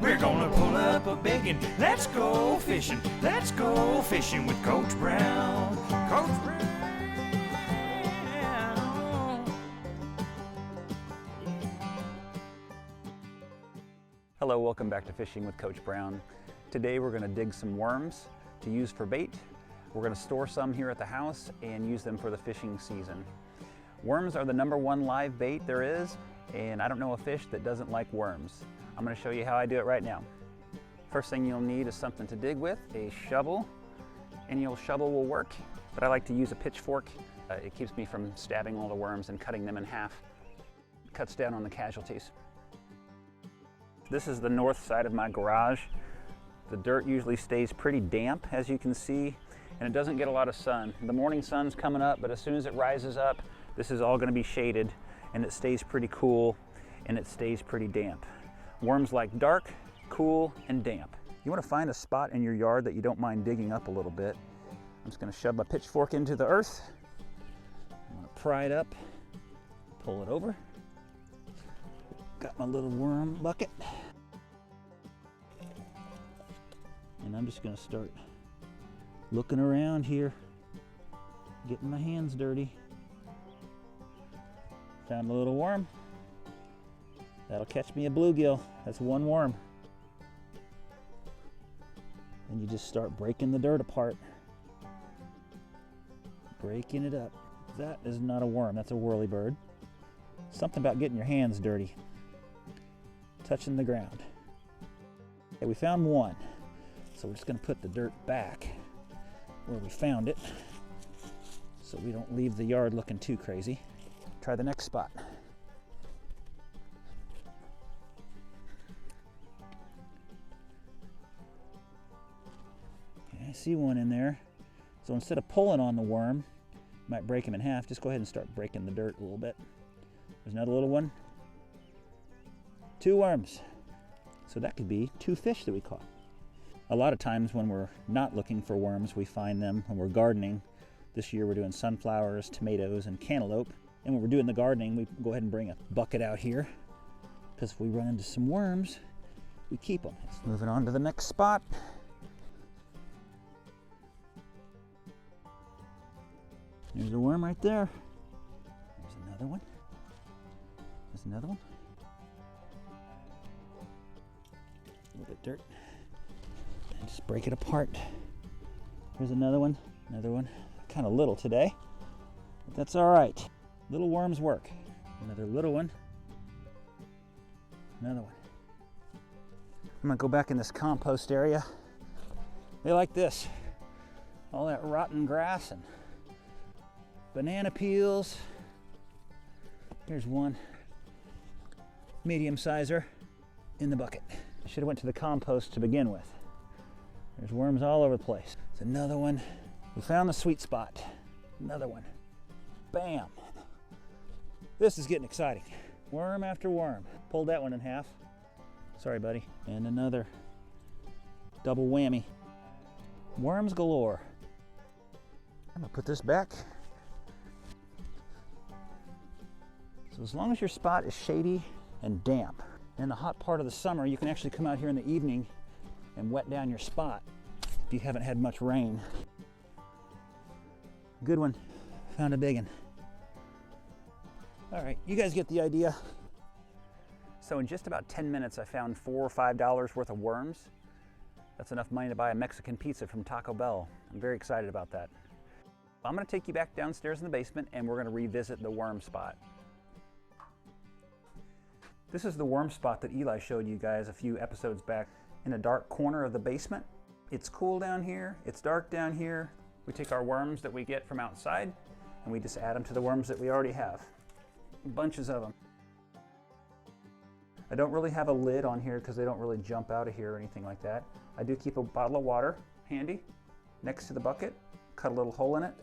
We're gonna pull up a biggin. Let's go fishing. Let's go fishing with Coach Brown. Coach Brown. Hello, welcome back to Fishing with Coach Brown. Today we're going to dig some worms to use for bait. We're going to store some here at the house and use them for the fishing season. Worms are the #1 live bait there is, and I don't know a fish that doesn't like worms. I'm going to show you how I do it right now. First thing you'll need is something to dig with, a shovel. Any old shovel will work, but I like to use a pitchfork. It keeps me from stabbing all the worms and cutting them in half. It cuts down on the casualties. This is the north side of my garage. The dirt usually stays pretty damp, as you can see, and it doesn't get a lot of sun. The morning sun's coming up, but as soon as it rises up, this is all going to be shaded, and it stays pretty cool, and it stays pretty damp. Worms like dark, cool, and damp. You want to find a spot in your yard that you don't mind digging up a little bit. I'm just going to shove my pitchfork into the earth. I'm going to pry it up, pull it over. Got my little worm bucket. And I'm just going to start looking around here, getting my hands dirty. Found a little worm. That'll catch me a bluegill. That's one worm. And you just start breaking the dirt apart. Breaking it up. That is not a worm, that's a whirlybird. Something about getting your hands dirty. Touching the ground. Okay, we found one. So we're just going to put the dirt back where we found it so we don't leave the yard looking too crazy. Try the next spot. Okay, I see one in there. So instead of pulling on the worm, you might break him in half. Just go ahead and start breaking the dirt a little bit. There's another little one. 2 worms. So that could be 2 fish that we caught. A lot of times when we're not looking for worms, we find them when we're gardening. This year we're doing sunflowers, tomatoes, and cantaloupe. And when we're doing the gardening, we go ahead and bring a bucket out here, because if we run into some worms, we keep them. Moving on to the next spot. There's a worm right there. There's another one. There's another one. A little bit of dirt. And just break it apart. Here's another one. Another one. Kind of little today, but that's all right. Little worms work. Another little one. Another one. I'm gonna go back in this compost area. They like this. All that rotten grass and banana peels. Here's one. Medium sizer in the bucket. I should have went to the compost to begin with. There's worms all over the place. There's another one. We found the sweet spot. Another one. Bam. This is getting exciting. Worm after worm. Pulled that one in half. Sorry, buddy. And another double whammy. Worms galore. I'm gonna put this back. So as long as your spot is shady and damp, in the hot part of the summer, you can actually come out here in the evening and wet down your spot if you haven't had much rain. Good one. Found a big one. All right, you guys get the idea. So in just about 10 minutes, I found $4 or $5 worth of worms. That's enough money to buy a Mexican pizza from Taco Bell. I'm very excited about that. I'm gonna take you back downstairs in the basement and we're gonna revisit the worm spot. This is the worm spot that Eli showed you guys a few episodes back in a dark corner of the basement. It's cool down here, it's dark down here. We take our worms that we get from outside and we just add them to the worms that we already have. Bunches of them. I don't really have a lid on here because they don't really jump out of here or anything like that. I do keep a bottle of water handy next to the bucket, cut a little hole in it,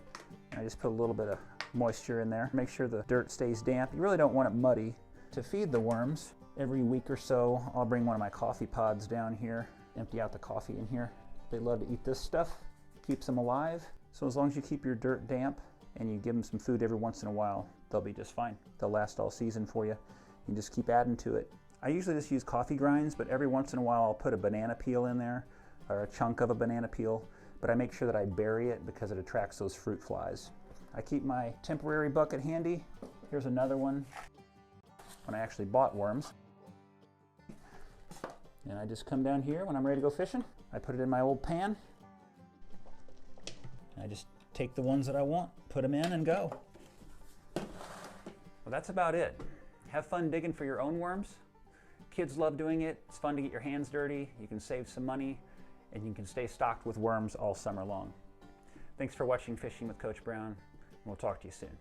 and I just put a little bit of moisture in there. Make sure the dirt stays damp. You really don't want it muddy. To feed the worms, every week or so, I'll bring one of my coffee pods down here, empty out the coffee in here. They love to eat this stuff, keeps them alive. So as long as you keep your dirt damp and you give them some food every once in a while, they'll be just fine. They'll last all season for you. You just keep adding to it. I usually just use coffee grinds, but every once in a while I'll put a banana peel in there, or a chunk of a banana peel, but I make sure that I bury it because it attracts those fruit flies. I keep my temporary bucket handy. Here's another one when I actually bought worms. And I just come down here when I'm ready to go fishing. I put it in my old pan. I just take the ones that I want, put them in and go. Well, that's about it. Have fun digging for your own worms. Kids love doing it. It's fun to get your hands dirty. You can save some money and you can stay stocked with worms all summer long. Thanks for watching Fishing with Coach Brown. We'll talk to you soon.